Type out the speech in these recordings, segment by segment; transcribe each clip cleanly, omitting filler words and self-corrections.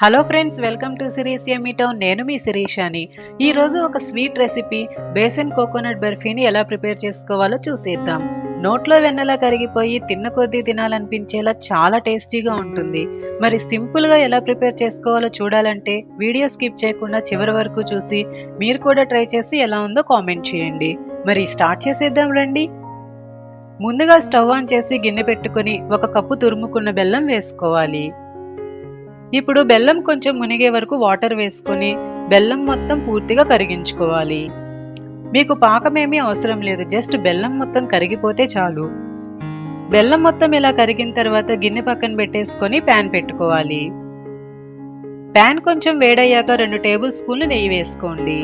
Hello friends, welcome to series yummy town. నేను మీ శిరీషాని. ఈరోజు ఒక స్వీట్ రెసిపీ బేసన్ కోకోనట్ బర్ఫీని ఎలా ప్రిపేర్ చేసుకోవాలో చూసేద్దాం. నోట్లో వెన్నలా కరిగిపోయి తిన్న కొద్దీ తినాలనిపించేలా చాలా టేస్టీగా ఉంటుంది. మరి సింపుల్గా ఎలా ప్రిపేర్ చేసుకోవాలో చూడాలంటే వీడియో స్కిప్ చేయకుండా చివరి వరకు చూసి మీరు కూడా ట్రై చేసి ఎలా ఉందో కామెంట్ చేయండి. మరి స్టార్ట్ చేసేద్దాం రండి. ముందుగా స్టవ్ ఆన్ చేసి గిన్నె పెట్టుకొని 1 కప్పు తురుముకున్న బెల్లం వేసుకోవాలి. ఇప్పుడు బెల్లం కొంచెం మునిగే వరకు వాటర్ వేసుకొని బెల్లం మొత్తం పూర్తిగా కరిగించుకోవాలి. మీకు పాకమేమీ అవసరం లేదు, జస్ట్ బెల్లం మొత్తం కరిగిపోతే చాలు. బెల్లం మొత్తం ఇలా కరిగిన తర్వాత గిన్నె పక్కన పెట్టేసుకొని ప్యాన్ పెట్టుకోవాలి. ప్యాన్ కొంచెం వేడయ్యాక 2 టేబుల్ స్పూన్లు నెయ్యి వేసుకోండి.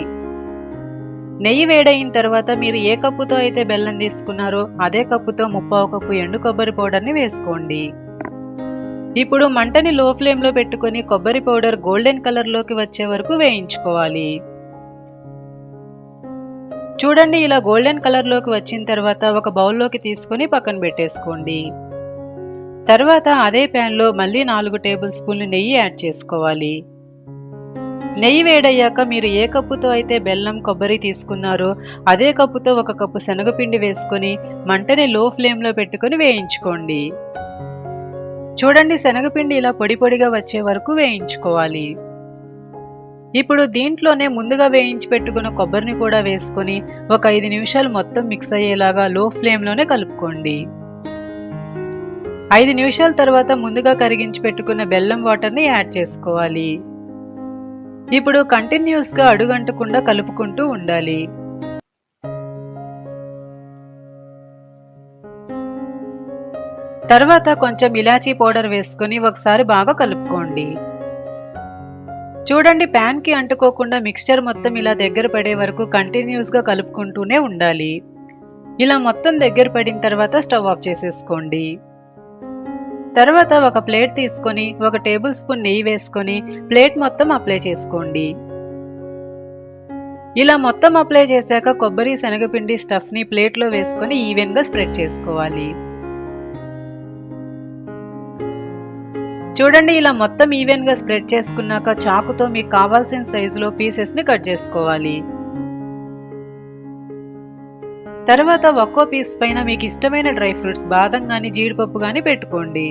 నెయ్యి వేడయిన తర్వాత మీరు ఏ కప్పుతో అయితే బెల్లం తీసుకున్నారో అదే కప్పుతో 1/2 కప్పు ఎండు కొబ్బరి పౌడర్ని వేసుకోండి. ఇప్పుడు మంటని లో ఫ్లేమ్ లో పెట్టుకొని కొబ్బరి పౌడర్ గోల్డెన్ కలర్ లోకి వచ్చే వరకు వేయించుకోవాలి. చూడండి, ఇలా గోల్డెన్ కలర్ లోకి వచ్చిన తర్వాత ఒక బౌల్లోకి తీసుకొని పక్కన పెట్టేసుకోండి. తర్వాత అదే ప్యాన్ లో మళ్ళీ 4 టేబుల్ స్పూన్లు నెయ్యి యాడ్ చేసుకోవాలి. నెయ్యి వేడయ్యాక మీరు ఏ కప్పుతో అయితే బెల్లం కొబ్బరి తీసుకున్నారో అదే కప్పుతో 1 కప్పు శనగపిండి వేసుకొని మంటని లో ఫ్లేమ్ లో పెట్టుకొని వేయించుకోండి. చూడండి, శనగపిండి ఇలా పొడి పొడిగా వచ్చే వరకు వేయించుకోవాలి. ఇప్పుడు దీంట్లోనే ముందుగా వేయించి పెట్టుకున్న కొబ్బరిని కూడా వేసుకొని ఒక 5 నిమిషాలు మొత్తం మిక్స్ అయ్యేలాగా లో ఫ్లేమ్లోనే కలుపుకోండి. 5 నిమిషాల తర్వాత ముందుగా కరిగించి పెట్టుకున్న బెల్లం వాటర్ని యాడ్ చేసుకోవాలి. ఇప్పుడు కంటిన్యూస్గా అడుగంటకుండా కలుపుకుంటూ ఉండాలి. తర్వాత కొంచెం ఇలాచీ పౌడర్ వేసుకొని ఒకసారి బాగా కలుపుకోండి. చూడండి, ప్యాన్ కి అంటుకోకుండా మిక్స్చర్ మొత్తం ఇలా దగ్గర పడే వరకు కంటిన్యూస్ గా కలుపుకుంటూనే ఉండాలి. ఇలా మొత్తం దగ్గర పడిన తర్వాత స్టవ్ ఆఫ్ చేసేసుకోండి. తర్వాత ఒక ప్లేట్ తీసుకొని 1 టేబుల్ స్పూన్ నెయ్యి వేసుకొని ప్లేట్ మొత్తం అప్లై చేసుకోండి. ఇలా మొత్తం అప్లై చేశాక కొబ్బరి శనగపిండి స్టఫ్ ని ప్లేట్ లో వేసుకొని ఈవెన్ గా స్ప్రెడ్ చేసుకోవాలి. చూడండి, ఇలా మొత్తం ఈవెన్ గా స్ప్రెడ్ చేసుకున్నాక చాకుతో మీకు కావాల్సిన సైజులో పీసెస్ ని కట్ చేసుకోవాలి. తర్వాత ఒక్కో పీస్ పైన మీకు ఇష్టమైన డ్రై ఫ్రూట్స్ బాదం గాని జీడిపప్పు గాని పెట్టుకోండి.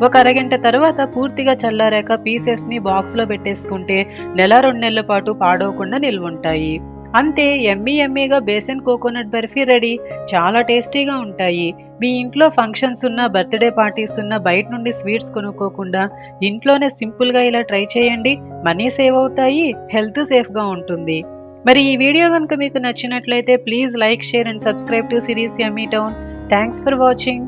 ఒక అరగంట తర్వాత పూర్తిగా చల్లారాక పీసెస్ ని బాక్స్ లో పెట్టేసుకుంటే 1-2 నెలల పాటు పాడవకుండా నిల్వుంటాయి. అంతే, ఎమ్మీగా బేసన్ కోకోనట్ బర్ఫీ రెడీ. చాలా టేస్టీగా ఉంటాయి. మీ ఇంట్లో ఫంక్షన్స్ ఉన్నా బర్త్డే పార్టీస్ ఉన్నా బయట నుండి స్వీట్స్ కొనుక్కోకుండా ఇంట్లోనే సింపుల్ గా ఇలా ట్రై చేయండి. మనీ సేవ్ అవుతాయి, హెల్త్ సేఫ్ గా ఉంటుంది. మరి ఈ వీడియో కనుక మీకు నచ్చినట్లయితే please like, share and subscribe to series yummy town. Thanks for watching.